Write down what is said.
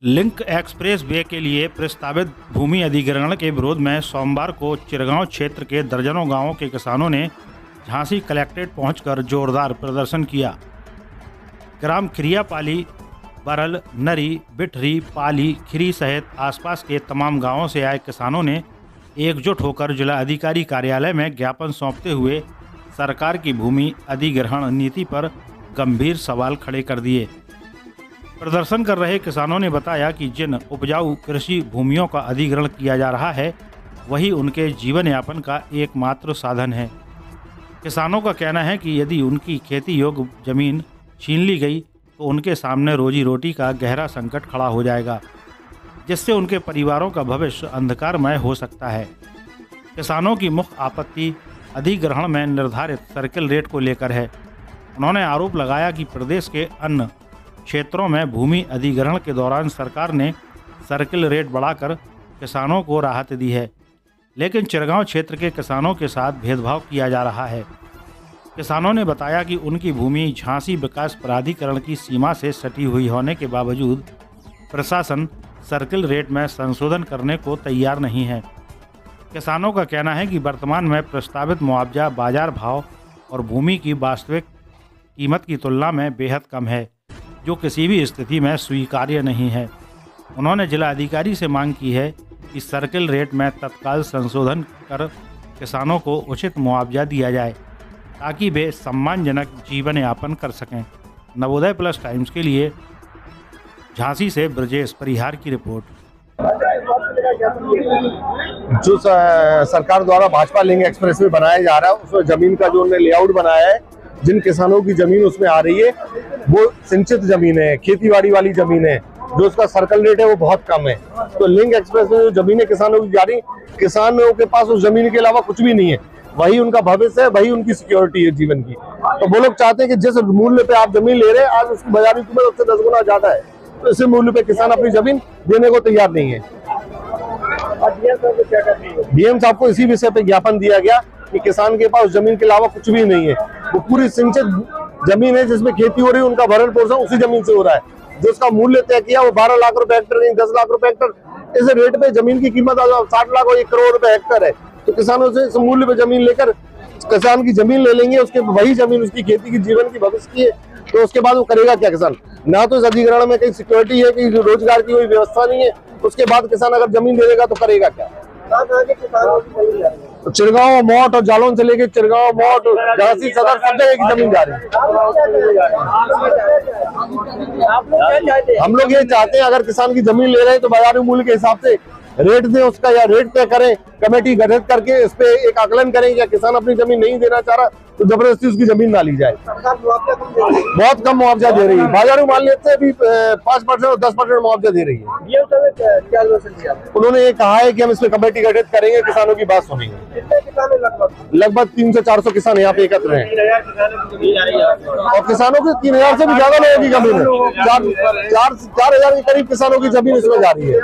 Link express way के लिए प्रस्तावित भूमि अधिग्रहण के विरोध में सोमवार को चिरगांव क्षेत्र के दर्जनों गांवों के किसानों ने झांसी कलेक्ट्रेट पहुंचकर जोरदार प्रदर्शन किया। ग्राम खिरियापाली, बरल, नरी, बिठरी, पाली, खिरी सहित आसपास के तमाम गांवों से आए किसानों ने एकजुट होकर जिला अधिकारी कार्यालय में ज्ञापन सौंपते हुए सरकार की भूमि अधिग्रहण नीति पर गंभीर सवाल खड़े कर दिए। प्रदर्शन कर रहे किसानों ने बताया कि जिन उपजाऊ कृषि भूमियों का अधिग्रहण किया जा रहा है वही उनके जीवन यापन का एकमात्र साधन है। किसानों का कहना है कि यदि उनकी खेती योग्य जमीन छीन ली गई तो उनके सामने रोजी रोटी का गहरा संकट खड़ा हो जाएगा, जिससे उनके परिवारों का भविष्य अंधकारमय हो सकता है। किसानों की मुख्य आपत्ति अधिग्रहण में निर्धारित सर्किल रेट को लेकर है। उन्होंने आरोप लगाया कि प्रदेश के अन्य क्षेत्रों में भूमि अधिग्रहण के दौरान सरकार ने सर्किल रेट बढ़ाकर किसानों को राहत दी है, लेकिन चिरगांव क्षेत्र के किसानों के साथ भेदभाव किया जा रहा है। किसानों ने बताया कि उनकी भूमि झांसी विकास प्राधिकरण की सीमा से सटी हुई होने के बावजूद प्रशासन सर्किल रेट में संशोधन करने को तैयार नहीं है। किसानों का कहना है कि वर्तमान में प्रस्तावित मुआवजा बाजार भाव और भूमि की वास्तविक कीमत की तुलना में बेहद कम है, जो किसी भी स्थिति में स्वीकार्य नहीं है। उन्होंने जिला अधिकारी से मांग की है कि सर्किल रेट में तत्काल संशोधन कर किसानों को उचित मुआवजा दिया जाए ताकि वे सम्मानजनक जीवन यापन कर सकें। नवोदय प्लस टाइम्स के लिए झांसी से ब्रजेश परिहार की रिपोर्ट। जो सरकार द्वारा भाजपा लिंक एक्सप्रेस वे बनाया जा रहा है उसमें जमीन का जो उन्होंने लेआउट बनाया है, जिन किसानों की जमीन उसमें आ रही है वो सिंचित जमीन है, खेतीबाड़ी वाली जमीन है, जो उसका सर्कल रेट है वो बहुत कम है। तो लिंक एक्सप्रेस में जो जमीनें किसानों की जा रही, किसानों के पास उस जमीन के अलावा कुछ भी नहीं है, वही उनका भविष्य है, वही उनकी सिक्योरिटी है जीवन की। तो वो लोग चाहते हैं कि जिस मूल्य पे आप जमीन ले रहे हैं आज उसकी बाजारी कीमत उससे 10 गुना ज्यादा है, तो इसी मूल्य पे किसान अपनी जमीन देने को तैयार नहीं है। डीएम साहब को इसी विषय पे ज्ञापन दिया गया कि किसान के पास जमीन के अलावा कुछ भी नहीं है, वो पूरी सिंचित जमीन है जिसमें खेती हो रही है, उनका भरण पोषण उसी जमीन से हो रहा है। जो उसका मूल्य तय किया वो 12 लाख रुपए हेक्टर नहीं 10 लाख रुपए हेक्टर। इस रेट पे जमीन की कीमत 60 लाख और 1 करोड़ रुपए हेक्टर है। तो किसानों से इस मूल्य पे जमीन लेकर किसान की जमीन ले लेंगे, उसके वही जमीन उसकी खेती की जीवन की भविष्य की है, तो उसके बाद वो करेगा क्या किसान? ना तो इस अधिग्रहण में कहीं सिक्योरिटी है, कहीं रोजगार की कोई व्यवस्था नहीं है। उसके बाद किसान अगर जमीन दे देगा तो करेगा क्या? तो चिरगांव, मोट और जालौन से लेके चिरगांव, मोट, झांसी, सदर सब जगह की जमीन जा रही है। हम लोग ये चाहते हैं अगर किसान की जमीन ले रहे हैं तो बाजारी मूल्य के हिसाब से रेट दें उसका, या रेट तय करें, कमेटी गठित करके इस पे एक आकलन करें। या किसान अपनी जमीन नहीं देना चाह रहा तो जबरदस्ती उसकी जमीन ना ली जाए। बहुत कम मुआवजा दे रही है, बाजारू मान लेते हैं 5% और 10% मुआवजा दे रही है। उन्होंने ये कहा है कि हम इसमें कमेटी गठित करेंगे, किसानों की बात सुनेंगे। लगभग 300 से 400 किसान यहाँ पे एकत्र हैं और किसानों की 3000 से भी ज्यादा लोगों की जमीन है। 4000 के करीब किसानों की जमीन इसमें जा रही है।